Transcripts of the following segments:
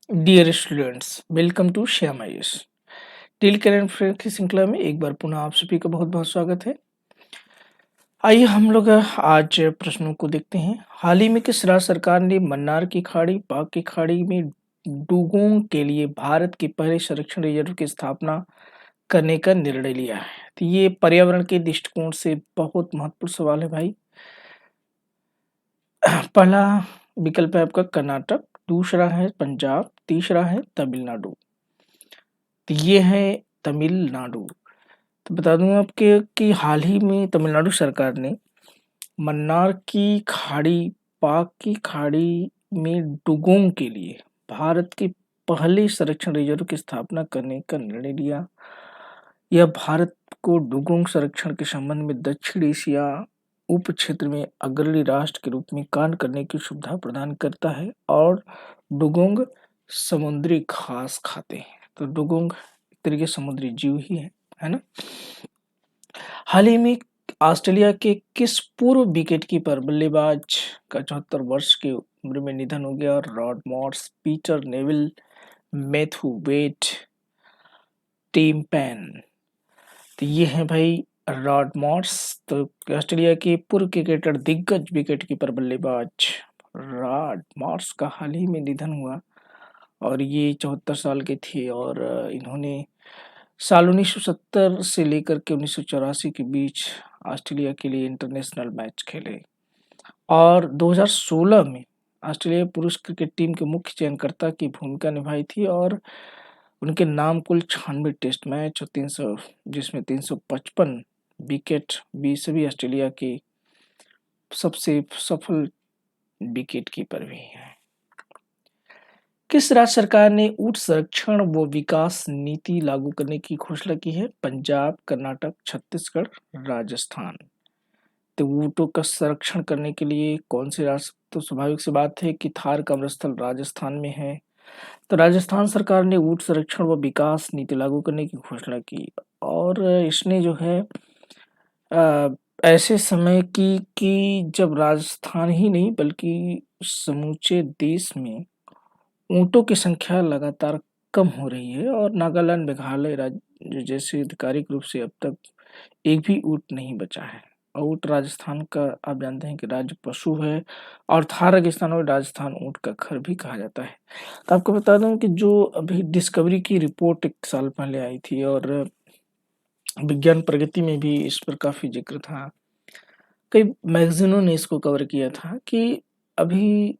Dear students, welcome to Shyam IAS. Daily current affair की श्रृंखला में एक बार पुनः आप सभी का बहुत बहुत स्वागत है। आइए हम लोग आज प्रश्नों को देखते हैं। हाल ही में किस राज्य सरकार ने मन्नार की खाड़ी, पाक की खाड़ी में डुगोंग के लिए भारत के पहले संरक्षण रिजर्व की स्थापना करने का निर्णय लिया है? तो ये पर्यावरण के दृष्टिकोण से बहुत महत्वपूर्ण सवाल है भाई। पहला विकल्प है आपका कर्नाटक, दूसरा है पंजाब, तीसरा है तमिलनाडु। तो ये है तमिलनाडु। तो बता दूं आपके कि हाल ही में तमिलनाडु सरकार ने मन्नार की खाड़ी, पाक की खाड़ी में डुगोंग के लिए भारत के पहले संरक्षण रिजर्व की स्थापना करने का निर्णय लिया। यह भारत को डुगोंग संरक्षण के संबंध में दक्षिण एशिया उप क्षेत्र में अग्रणी राष्ट्र के रूप में कार्य करने की सुविधा प्रदान करता है और डुगोंग समुद्री घास खाते हैं। तो डुगोंग एक तरीके से समुद्री जीव ही है ना। हाल ही में ऑस्ट्रेलिया के किस पूर्व विकेटकीपर बल्लेबाज का 74 वर्ष की उम्र में निधन हो गया? Rod Marsh, Peter Nevill, Matthew Wade, Tim Paine. तो ये है भाई रॉड मॉर्स। तो ऑस्ट्रेलिया के पूर्व क्रिकेटर, दिग्गज विकेटकीपर बल्लेबाज रॉड मॉर्स का हाल ही में निधन हुआ और ये 74 साल के थे और इन्होंने साल 1970 से लेकर के 1984 के बीच ऑस्ट्रेलिया के लिए इंटरनेशनल मैच खेले और 2016 में ऑस्ट्रेलिया पुरुष क्रिकेट टीम के मुख्य चयनकर्ता की भूमिका निभाई थी और उनके नाम कुल 96 टेस्ट मैच और 300 जिसमें 355 विकेट भी सभी ऑस्ट्रेलिया के सबसे सफल विकेट कीपर भी हैं। किस राज्य सरकार ने ऊंट संरक्षण व विकास नीति लागू करने की घोषणा की है? पंजाब, कर्नाटक, छत्तीसगढ़, राजस्थान। तो ऊंटों का संरक्षण करने के लिए कौन से राज्य? तो स्वाभाविक सी बात है कि थार का अमृतस्थल राजस्थान में है। तो राजस्थान सरकार ने ऊंट संरक्षण व विकास नीति लागू करने की घोषणा की और इसने जो है अ, ऐसे समय की कि जब राजस्थान ही नहीं बल्कि समूचे देश में ऊँटों की संख्या लगातार कम हो रही है और नागालैंड, मेघालय राज्य जैसे आधिकारिक रूप से अब तक एक भी ऊँट नहीं बचा है। और ऊँट राजस्थान का आप जानते हैं कि राज्य पशु है और थार रेगिस्तान और राजस्थान ऊँट का घर भी कहा जाता है। तो आपको बता दूं कि जो अभी डिस्कवरी की रिपोर्ट 1 साल पहले आई थी और विज्ञान प्रगति में भी इस पर काफ़ी ज़िक्र था। कई मैगज़ीनों ने इसको कवर किया था कि अभी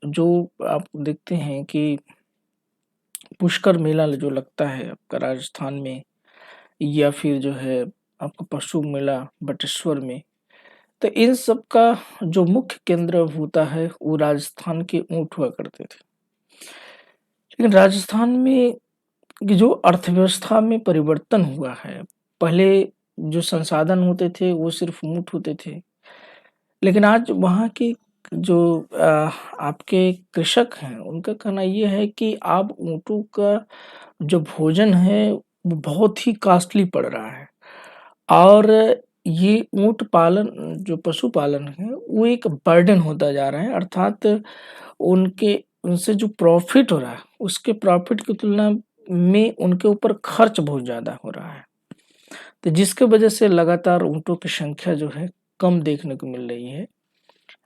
जो आप देखते हैं कि पुष्कर मेला जो लगता है आपका राजस्थान में या फिर जो है आपका पशु मेला बटेश्वर में, तो इन सब का जो मुख्य केंद्र होता है वो राजस्थान के ऊँट हुआ करते थे। लेकिन राजस्थान में की जो अर्थव्यवस्था में परिवर्तन हुआ है, पहले जो संसाधन होते थे वो सिर्फ ऊँट होते थे। लेकिन आज वहाँ की जो आपके कृषक हैं उनका कहना ये है कि अब ऊँटों का जो भोजन है वो बहुत ही कॉस्टली पड़ रहा है और ये ऊँट पालन जो पशुपालन है वो एक बर्डन होता जा रहा है। अर्थात उनके उनसे जो प्रॉफिट हो रहा है उसके प्रॉफिट की तुलना में उनके ऊपर खर्च बहुत ज़्यादा हो रहा है। तो जिसके वजह से लगातार ऊँटों की संख्या जो है कम देखने को मिल रही है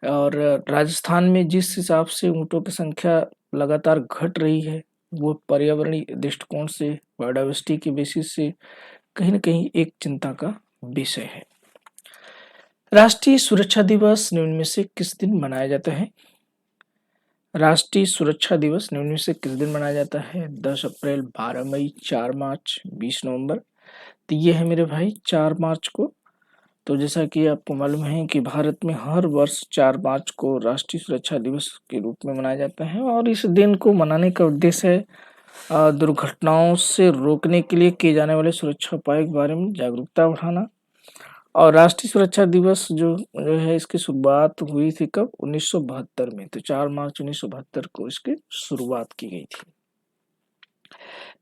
और राजस्थान में जिस हिसाब से ऊँटों की संख्या लगातार घट रही है वो पर्यावरणीय दृष्टिकोण से, बायोडायवर्सिटी की बेसिस से कहीं न कहीं एक चिंता का विषय है। राष्ट्रीय सुरक्षा दिवस निम्न में से किस दिन मनाया जाता है? राष्ट्रीय सुरक्षा दिवस निम्न में से किस दिन मनाया जाता है? 10 अप्रैल, 12 मई, 4 मार्च, 20 नवंबर। तो ये है मेरे भाई 4 मार्च को। तो जैसा कि आपको मालूम है कि भारत में हर वर्ष 4 मार्च को राष्ट्रीय सुरक्षा दिवस के रूप में मनाया जाता है और इस दिन को मनाने का उद्देश्य है दुर्घटनाओं से रोकने के लिए किए जाने वाले सुरक्षा उपायों के बारे में जागरूकता बढ़ाना। और राष्ट्रीय सुरक्षा दिवस जो है इसकी शुरुआत हुई थी कब? 1972 में। तो 4 मार्च 1972 को इसकी शुरुआत की गई थी।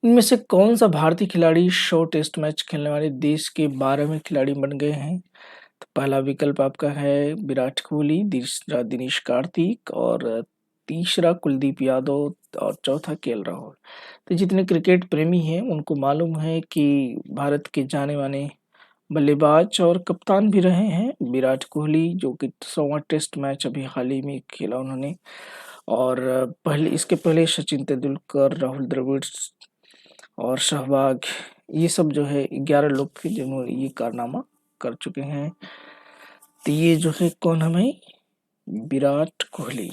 इनमें से कौन सा भारतीय खिलाड़ी 100 टेस्ट मैच खेलने वाले देश के 12वें खिलाड़ी बन गए हैं? तो पहला विकल्प आपका है विराट कोहली, दूसरा दिनेश कार्तिक और तीसरा कुलदीप यादव और चौथा केएल राहुल। तो जितने क्रिकेट प्रेमी हैं उनको मालूम है कि भारत के जाने माने बल्लेबाज और कप्तान भी रहे हैं विराट कोहली, जो कि 100वां टेस्ट मैच अभी हाल ही में खेला उन्होंने। और पहले इसके पहले सचिन तेंदुलकर, राहुल द्रविड़ और सहवाग, ये सब जो है 11 लोग थे जिन्होंने ये कारनामा कर चुके हैं। तो ये जो है कौन है भाई? Virat Kohli.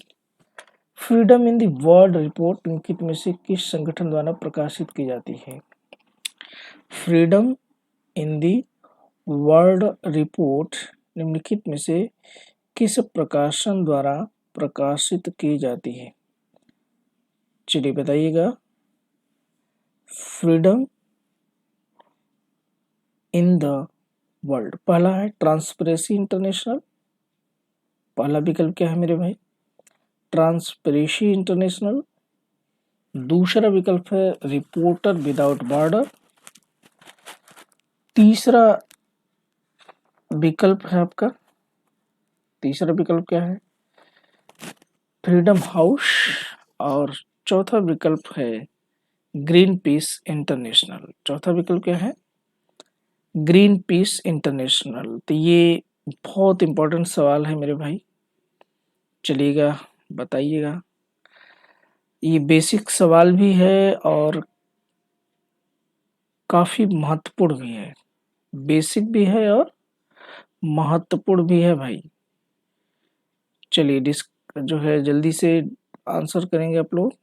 Freedom in the world report निम्नलिखित में से किस संगठन द्वारा प्रकाशित की जाती है? Freedom in the world report निम्नलिखित में से किस प्रकाशन द्वारा प्रकाशित की जाती है? चलिए बताइएगा। फ्रीडम इन द वर्ल्ड, पहला है ट्रांसपेरेंसी इंटरनेशनल। पहला विकल्प क्या है मेरे भाई? Transparency international. दूसरा विकल्प है रिपोर्टर विदाउट बॉर्डर। तीसरा विकल्प है आपका, तीसरा विकल्प क्या है? Freedom house. और चौथा विकल्प है ग्रीन पीस इंटरनेशनल। चौथा विकल्प क्या है? Green peas international. तो ये बहुत इंपॉर्टेंट सवाल है मेरे भाई, चलिएगा बताइएगा। ये बेसिक सवाल भी है और काफी महत्वपूर्ण भी है। बेसिक भी है और महत्वपूर्ण भी है भाई। चलिए जो है जल्दी से आंसर करेंगे आप लोग।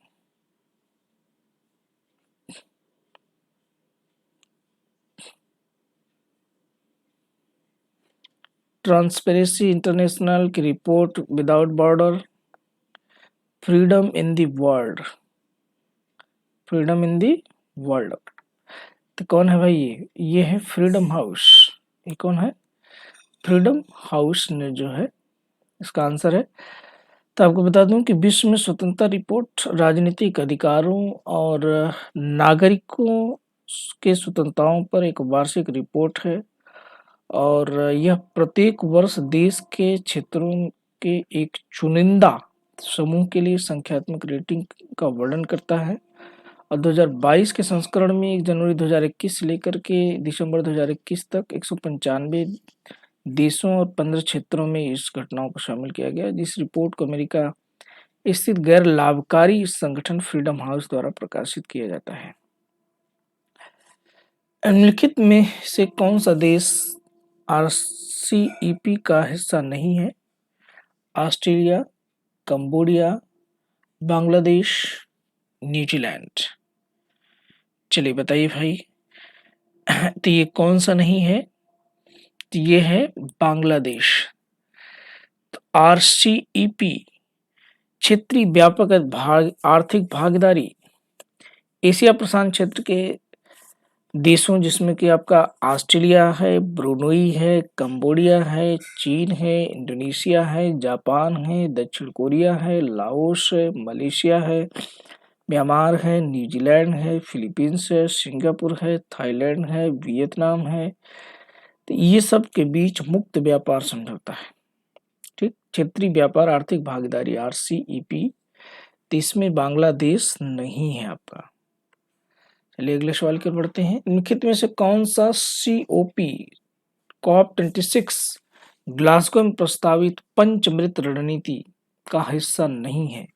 ट्रांसपेरेंसी इंटरनेशनल की report without border, freedom in the world, freedom in the world. तो कौन है भाई? ये है फ्रीडम हाउस। ये कौन है? फ्रीडम हाउस ने जो है इसका आंसर है। तो आपको बता दूं कि विश्व में स्वतंत्रता रिपोर्ट राजनीतिक अधिकारों और नागरिकों के स्वतंत्रताओं पर एक वार्षिक रिपोर्ट है और यह प्रत्येक वर्ष देश के क्षेत्रों के एक चुनिंदा समूह के लिए संख्यात्मक रेटिंग का वर्णन करता है। और 2022 के संस्करण में 1 जनवरी 2021 से लेकर के दिसंबर 2021 तक 195 देशों और 15 क्षेत्रों में इस घटनाओं को शामिल किया गया, जिस रिपोर्ट को अमेरिका स्थित गैर लाभकारी संगठन फ्रीडम हाउस द्वारा प्रकाशित किया जाता है। निम्नलिखित में से कौन सा देश आरसीईपी का हिस्सा नहीं है? Australia, Cambodia, Bangladesh, New Zealand. चलिए बताइए भाई। तो ये कौन सा नहीं है? तो ये है बांग्लादेश। तो आरसीईपी क्षेत्रीय व्यापक आर्थिक भागीदारी एशिया प्रशांत क्षेत्र के देशों, जिसमें कि आपका ऑस्ट्रेलिया है, ब्रुनई है, कंबोडिया है, चीन है, इंडोनेशिया है, जापान है, दक्षिण कोरिया है, लाओस है, मलेशिया है, म्यांमार है, न्यूजीलैंड है, फिलीपींस है, सिंगापुर है, थाईलैंड है, वियतनाम है। तो ये सब के बीच मुक्त व्यापार समझौता है। ठीक, क्षेत्रीय व्यापार आर्थिक भागीदारी आरसीईपी। तो इसमें बांग्लादेश नहीं है आपका। चलिए अगले सवाल की ओर बढ़ते हैं। निम्नलिखित में से कौन सा सीओपी COP26 ग्लासगो में प्रस्तावित पंचमृत रणनीति का हिस्सा नहीं है?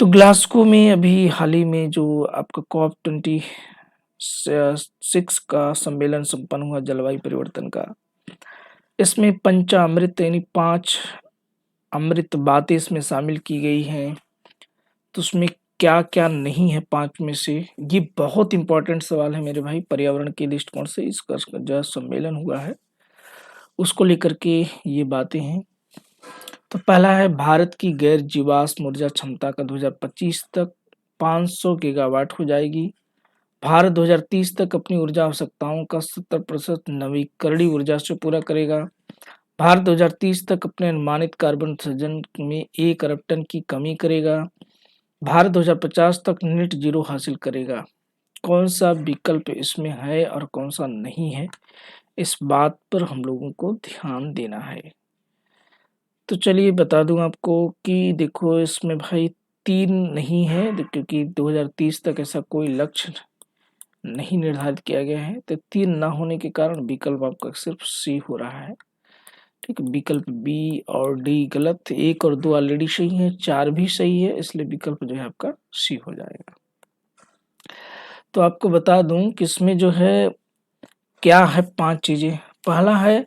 तो ग्लासगो में अभी हाल ही में जो आपका COP26 का सम्मेलन संपन्न हुआ जलवायु परिवर्तन का, इसमें पंचामृत यानी 5 अमृत बातें इसमें शामिल की गई हैं। तो उसमें क्या क्या नहीं है 5 में से? ये बहुत इंपॉर्टेंट सवाल है मेरे भाई पर्यावरण के दृष्टिकोण से। इसका जो सम्मेलन हुआ है उसको लेकर के ये बातें हैं। तो पहला है भारत की गैर जीवाश्म ऊर्जा क्षमता का 2025 तक 500 गीगावाट हो जाएगी। भारत 2030 तक अपनी ऊर्जा आवश्यकताओं का 70% नवीकरणीय ऊर्जा से पूरा करेगा। भारत 2030 तक अपने अनुमानित कार्बन उत्सर्जन में 1 अरब टन की कमी करेगा। भारत 2050 तक नेट जीरो हासिल करेगा। कौन सा विकल्प इसमें है और कौन सा नहीं है, इस बात पर हम लोगों को ध्यान देना है। तो चलिए बता दूं आपको कि देखो इसमें भाई 3 नहीं है क्योंकि 2030 तक ऐसा कोई लक्ष्य नहीं निर्धारित किया गया है, तो 3 ना होने के कारण विकल्प आपका सिर्फ सी हो रहा है। ठीक है, विकल्प बी और डी गलत, 1 और 2 ऑलरेडी सही है, 4 भी सही है, इसलिए विकल्प जो है आपका सी हो जाएगा। तो आपको बता दूं कि इसमें जो है क्या है 5 चीजें। पहला है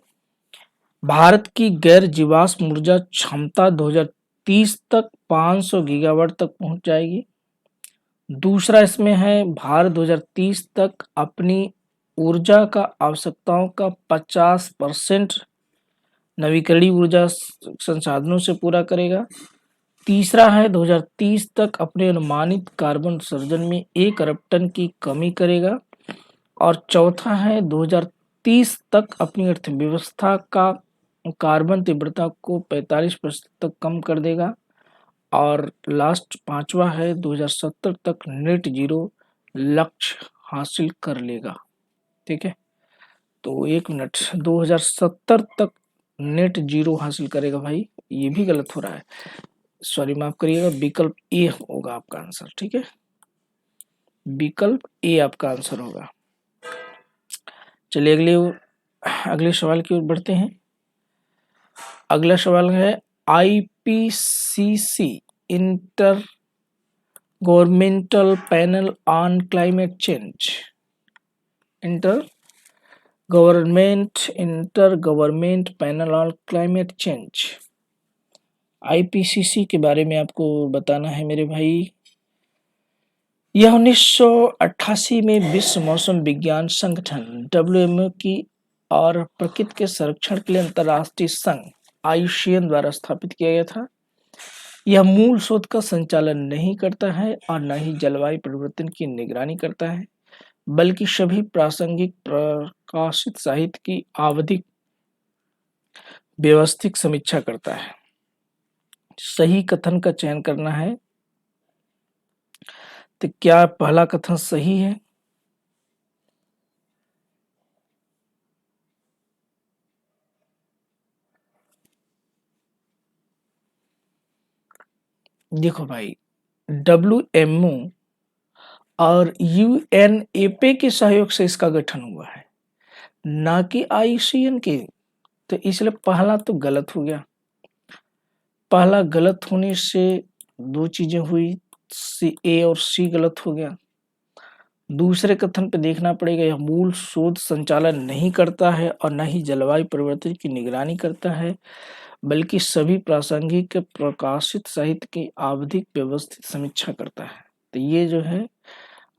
भारत की गैर जीवाश्म ऊर्जा क्षमता 2030 तक 500 गीगावाट तक पहुंच जाएगी। दूसरा इसमें है भारत 2030 तक अपनी ऊर्जा का आवश्यकताओं का 50% नवीकरणीय ऊर्जा संसाधनों से पूरा करेगा। तीसरा है 2030 तक अपने अनुमानित कार्बन उत्सर्जन में 1 अरब टन की कमी करेगा। और चौथा है 2030 तक अपनी अर्थव्यवस्था का कार्बन तीव्रता को 45% तक कम कर देगा। और लास्ट 5वां है 2070 तक नेट जीरो लक्ष्य हासिल कर लेगा। ठीक है, तो 1 मिनट, 2070 तक नेट जीरो हासिल करेगा भाई, ये भी गलत हो रहा है, सॉरी माफ करिएगा, विकल्प ए होगा आपका आंसर। ठीक है, विकल्प ए आपका आंसर होगा। चलिए अगले सवाल की ओर बढ़ते हैं। अगला सवाल है IPCC inter governmental panel on climate change, inter government panel on climate change, IPCC के बारे में आपको बताना है मेरे भाई। यह 1988 में विश्व मौसम विज्ञान संगठन WMO की और प्रकृति के संरक्षण के लिए अंतर्राष्ट्रीय संघ IUCN द्वारा स्थापित किया गया था। यह मूल शोध का संचालन नहीं करता है और न ही जलवायु परिवर्तन की निगरानी करता है, बल्कि सभी प्रासंगिक प्रकाशित साहित्य की आवधिक व्यवस्थित समीक्षा करता है। सही कथन का चयन करना है, तो क्या पहला कथन सही है? देखो भाई, WMO और UNEP के सहयोग से इसका गठन हुआ है, ना कि IUCN के, तो इसलिए पहला तो गलत हो गया। पहला गलत होने से 2 चीजें हुई, A और C गलत हो गया। दूसरे कथन पे देखना पड़ेगा, यह मूल शोध संचालन नहीं करता है और न ही जलवायु परिवर्तन की निगरानी करता है, बल्कि सभी प्रासंगिक प्रकाशित साहित्य की आवधिक व्यवस्थित समीक्षा करता है। तो ये जो है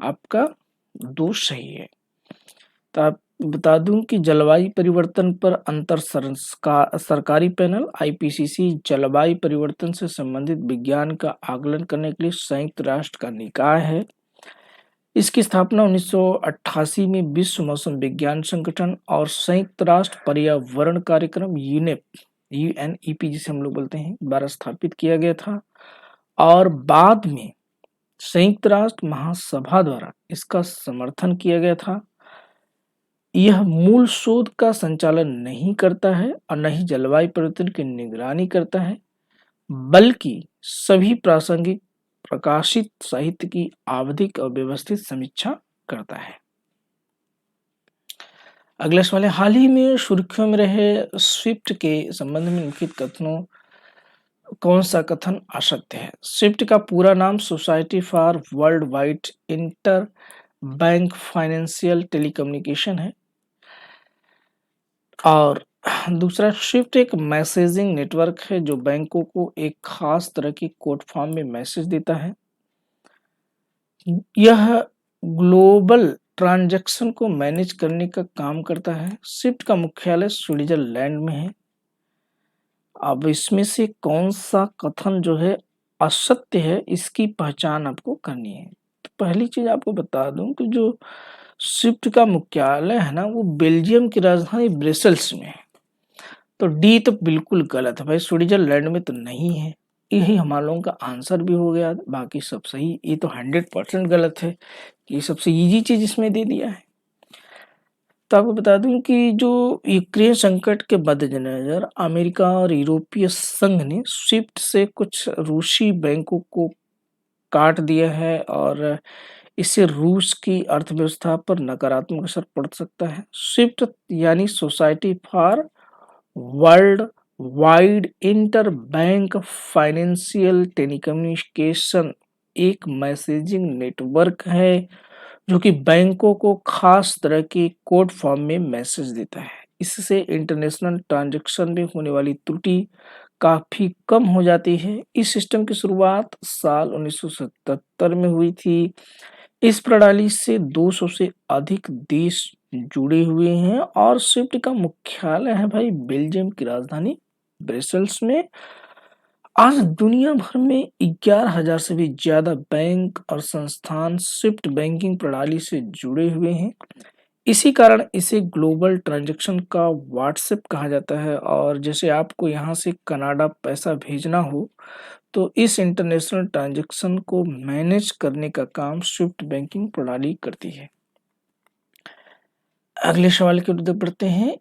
आपका 2 सही है। तो आप बता दूं कि जलवायु परिवर्तन पर अंतर सरकारी पैनल IPCC जलवायु परिवर्तन से संबंधित विज्ञान का आकलन करने के लिए संयुक्त राष्ट्र का निकाय है। इसकी स्थापना 1988 में विश्व मौसम विज्ञान संगठन और संयुक्त राष्ट्र पर्यावरण कार्यक्रम UNEP जिसे हम लोग बोलते हैं द्वारा स्थापित किया गया था, और बाद में संयुक्त राष्ट्र महासभा द्वारा इसका समर्थन किया गया था। यह मूल शोध का संचालन नहीं करता है और न ही जलवायु परिवर्तन की निगरानी करता है, बल्कि सभी प्रासंगिक प्रकाशित साहित्य की आवधिक और व्यवस्थित समीक्षा करता है। अगला सवाल है, हाल ही में सुर्खियों में रहे स्विफ्ट के संबंध में निम्नलिखित कथनों कौन सा कथन असत्य है? स्विफ्ट का पूरा नाम society for world wide inter bank financial telecommunication है। और दूसरा, स्विफ्ट एक मैसेजिंग नेटवर्क है जो बैंकों को एक खास तरह की कोड फॉर्म में मैसेज देता है। यह ग्लोबल ट्रांजैक्शन को मैनेज करने का काम करता है। स्विफ्ट का मुख्यालय स्विट्जरलैंड में है। अब इसमें से कौन सा कथन जो है असत्य है, इसकी पहचान आपको करनी है। तो पहली चीज आपको बता दूं कि जो स्विफ्ट का मुख्यालय है ना, वो बेल्जियम की राजधानी ब्रसेल्स में है। तो डी तो बिल्कुल गलत है भाई, स्विट्जरलैंड में तो नहीं है। यही हमारे लोगों का आंसर भी हो गया, बाकी सब सही। ये तो 100% गलत है, ये सबसे इजी चीज इसमें दे दिया है। तो आपको बता दूं कि जो यूक्रेन संकट के मद्देनजर अमेरिका और यूरोपीय संघ ने स्विफ्ट से कुछ रूसी बैंकों को काट दिया है और इससे रूस की अर्थव्यवस्था पर नकारात्मक असर पड़ सकता है। स्विफ्ट यानी society for world wide inter bank financial telecommunication एक मैसेजिंग नेटवर्क है जो कि बैंकों को खास तरह के कोड फॉर्म में मैसेज देता है। इससे इंटरनेशनल ट्रांजैक्शन में होने वाली त्रुटि काफी कम हो जाती है। इस सिस्टम की शुरुआत साल 1977 में हुई थी। इस प्रणाली से 200 से अधिक देश जुड़े हुए हैं और स्विफ्ट का मुख्यालय है भाई बेल्जियम की राजधानी ब्रसेल्स में। आज दुनिया भर में 11,000 से भी ज्यादा बैंक और संस्थान स्विफ्ट बैंकिंग प्रणाली से जुड़े हुए हैं। इसी कारण इसे ग्लोबल ट्रांजैक्शन का व्हाट्सएप कहा जाता है। और जैसे आपको यहाँ से कनाडा पैसा भेजना हो तो इस इंटरनेशनल ट्रांजैक्शन को मैनेज करने का काम स्विफ्ट बैंकिंग प्रणाली करती है। अगले सवाल की ओर बढ़ते हैं।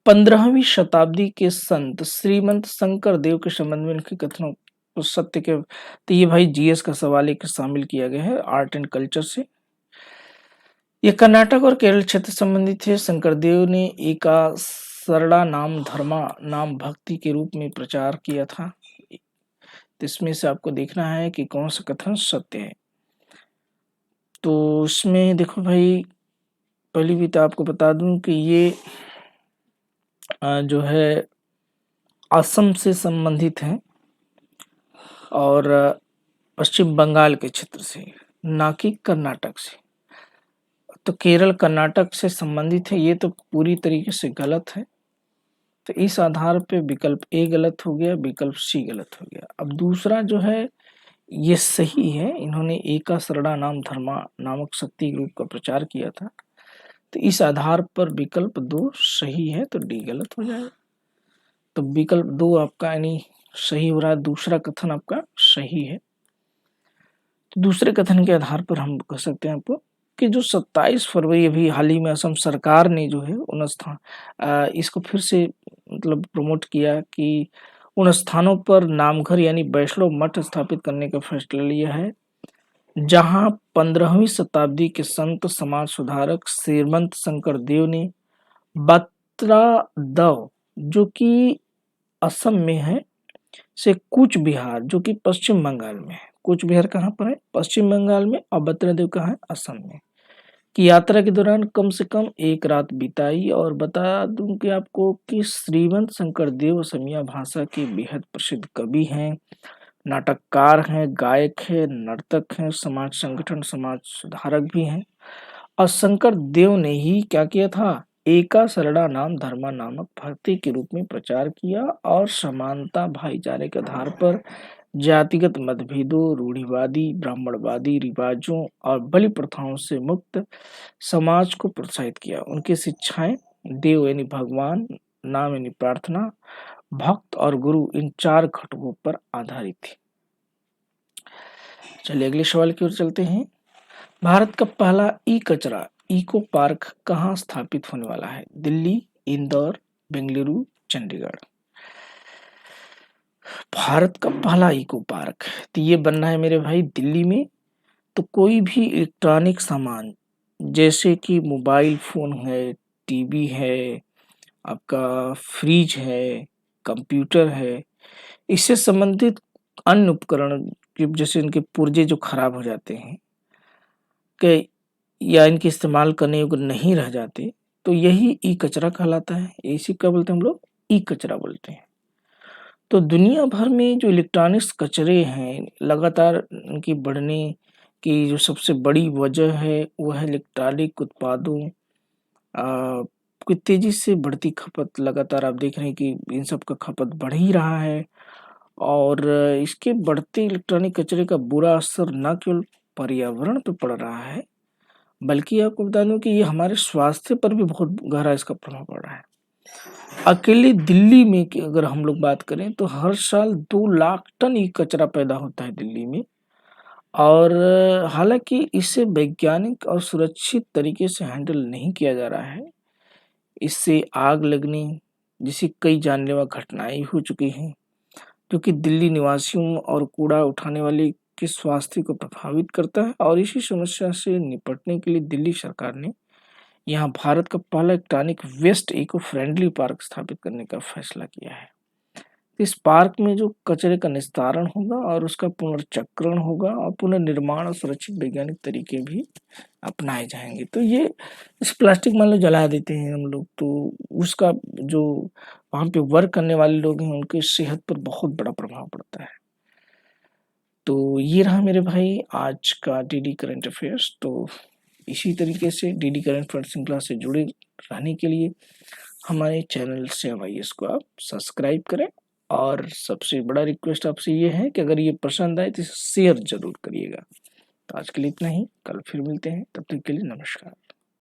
15वीं शताब्दी के संत श्रीमंत शंकर देव के संबंध में इनके कथनों को सत्य के, तो ये भाई जीएस का सवाल एक शामिल किया गया है आर्ट एंड कल्चर से। ये कर्नाटक और केरल क्षेत्र संबंधित है। शंकरदेव ने एका सरड़ा नाम धर्मा नाम भक्ति के रूप में प्रचार किया था। तो इसमें से आपको देखना है कि कौन सा कथन सत्य है। तो इसमें देखो भाई, पहली भी तो आपको बता दूं कि ये जो है असम से संबंधित है और पश्चिम बंगाल के क्षेत्र से, ना कि कर्नाटक से। तो केरल कर्नाटक से संबंधित है, ये तो पूरी तरीके से गलत है। तो इस आधार पे विकल्प ए गलत हो गया, विकल्प सी गलत हो गया। अब दूसरा जो है ये सही है, इन्होंने एका सरड़ा नाम धर्मा नामक शक्ति ग्रुप का प्रचार किया था। तो इस आधार पर विकल्प 2 सही है, तो डी गलत हो जाएगा। तो विकल्प 2 आपका यानी सही हो रहा है, दूसरा कथन आपका सही है। तो दूसरे कथन के आधार पर हम कह सकते हैं आपको कि जो 27 फरवरी अभी हाल ही में असम सरकार ने जो है उन स्थान इसको फिर से मतलब प्रमोट किया कि उन स्थानों पर नामघर यानी वैष्णव मठ स्थापित करने का फैसला लिया है जहां 15वीं शताब्दी के संत समाज सुधारक श्रीमंत शंकर देव ने बत्रा दव जो कि असम में है से कूच बिहार जो कि पश्चिम बंगाल में है। कूच बिहार कहाँ पर है? पश्चिम बंगाल में। और बद्रदेव कहाँ है? असम में। की यात्रा के दौरान कम से कम एक रात बिताई। और बता दूं कि आपको कि श्रीमंत शंकर देव असमिया भाषा के बेहद प्रसिद्ध कवि हैं, नाटककार हैं, गायक हैं, नर्तक हैं, समाज संगठन समाज सुधारक भी हैं। और शंकर देव ने ही क्या किया था? एका सरड़ा नाम धर्मा नामक भक्ति के रूप में प्रचार किया और समानता भाईचारे के आधार पर जातिगत मतभेदों, रूढ़िवादी ब्राह्मणवादी रिवाजों और बलि प्रथाओं से मुक्त समाज को प्रोत्साहित किया। उनकी शिक्षाएं देव यानी भगवान, नाम यानी प्रार्थना, भक्त और गुरु इन 4 घटकों पर आधारित थी। चलिए अगले सवाल की ओर चलते हैं। भारत का पहला ई कचरा इको पार्क कहाँ स्थापित होने वाला है? दिल्ली, इंदौर, बेंगलुरु, चंडीगढ़। भारत का पहला इको पार्क तो ये बनना है मेरे भाई दिल्ली में। तो कोई भी इलेक्ट्रॉनिक सामान जैसे कि मोबाइल फोन है, टीवी है, आपका फ्रिज है, कंप्यूटर है, इससे संबंधित अन्य उपकरण जैसे इनके पुर्जे जो खराब हो जाते हैं कि या इनके इस्तेमाल करने योग्य नहीं रह जाते, तो यही ई कचरा कहलाता है। इसी का बोलते हैं हम लोग ई कचरा बोलते हैं। तो दुनिया भर में जो इलेक्ट्रॉनिक्स कचरे हैं लगातार इनकी बढ़ने की जो सबसे बड़ी वजह है वो है इलेक्ट्रॉनिक उत्पादों की तेजी से बढ़ती खपत। लगातार आप देख रहे हैं कि इन सब का खपत बढ़ ही रहा है और इसके बढ़ते इलेक्ट्रॉनिक कचरे का बुरा असर न केवल पर्यावरण पर पड़ रहा है बल्कि आपको बता दूं कि ये हमारे स्वास्थ्य पर भी बहुत गहरा इसका प्रभाव पड़ रहा है। अकेले दिल्ली में की अगर हम लोग बात करें तो हर साल 2 लाख टन ये कचरा पैदा होता है दिल्ली में और हालाँकि इसे वैज्ञानिक और सुरक्षित तरीके से हैंडल नहीं किया जा रहा है। इससे आग लगने जैसी कई जानलेवा घटनाएँ हो चुकी हैं, जो कि दिल्ली निवासियों और कूड़ा उठाने वाले के स्वास्थ्य को प्रभावित करता है और इसी समस्या से निपटने के लिए दिल्ली सरकार ने यहाँ भारत का पहला electronic waste eco friendly park स्थापित करने का फैसला किया है। इस पार्क में जो कचरे का निस्तारण होगा और उसका पुनर्चक्रण होगा और पुनर्निर्माण और सुरक्षित वैज्ञानिक तरीके भी अपनाए जाएँगे। तो ये इस प्लास्टिक मान लो जला देते हैं हम लोग तो उसका जो वहाँ पे वर्क करने वाले लोग हैं उनकी सेहत पर बहुत बड़ा प्रभाव पड़ता है। तो ये रहा मेरे भाई आज का डीडी करंट अफेयर्स। तो इसी तरीके से डीडी करंट अफेयर्स श्रृंखला से जुड़े रहने के लिए हमारे चैनल सेवाईएस को आप सब्सक्राइब करें और सबसे बड़ा रिक्वेस्ट आपसे ये है कि अगर ये पसंद आए तो इसे शेयर ज़रूर करिएगा। तो आज के लिए इतना ही, कल फिर मिलते हैं, तब तक के लिए नमस्कार।